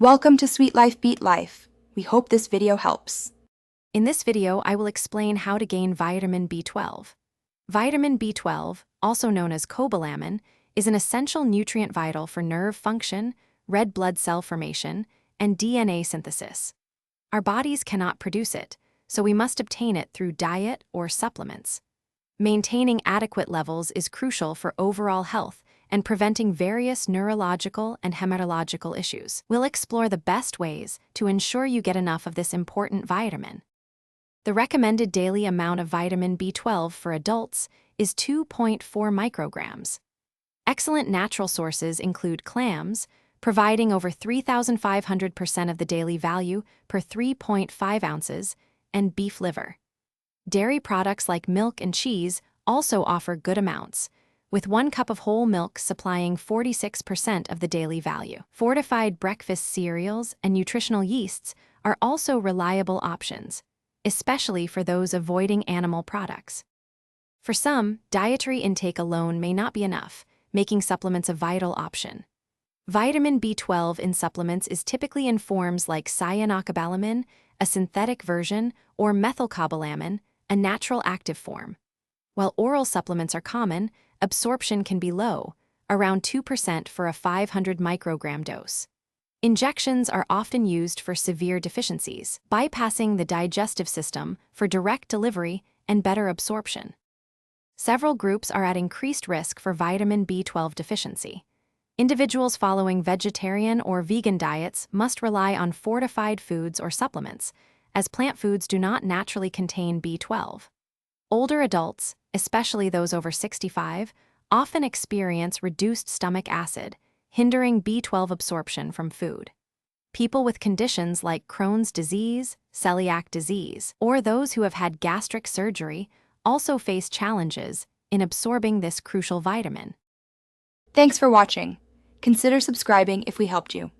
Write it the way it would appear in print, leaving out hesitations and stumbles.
Welcome to Sweet Life Beat Life. We hope this video helps. In this video, I will explain how to gain vitamin B12. Vitamin B12, also known as cobalamin, is an essential nutrient vital for nerve function, red blood cell formation, and DNA synthesis. Our bodies cannot produce it, so we must obtain it through diet or supplements. Maintaining adequate levels is crucial for overall health and preventing various neurological and hematological issues. We'll explore the best ways to ensure you get enough of this important vitamin. The recommended daily amount of vitamin B12 for adults is 2.4 micrograms. Excellent natural sources include clams, providing over 3,500% of the daily value per 3.5 ounces, and beef liver. Dairy products like milk and cheese also offer good amounts, with 1 cup of whole milk supplying 46% of the daily value. Fortified breakfast cereals and nutritional yeasts are also reliable options, especially for those avoiding animal products. For some, dietary intake alone may not be enough, making supplements a vital option. Vitamin B12 in supplements is typically in forms like cyanocobalamin, a synthetic version, or methylcobalamin, a natural active form. While oral supplements are common, absorption can be low, around 2% for a 500 microgram dose. Injections are often used for severe deficiencies, bypassing the digestive system for direct delivery and better absorption. Several groups are at increased risk for vitamin B12 deficiency. Individuals following vegetarian or vegan diets must rely on fortified foods or supplements, as plant foods do not naturally contain B12. Older adults, especially those over 65, often experience reduced stomach acid, hindering B12 absorption from food. People with conditions like Crohn's disease, celiac disease, or those who have had gastric surgery also face challenges in absorbing this crucial vitamin. Thanks for watching. Consider subscribing if we helped you.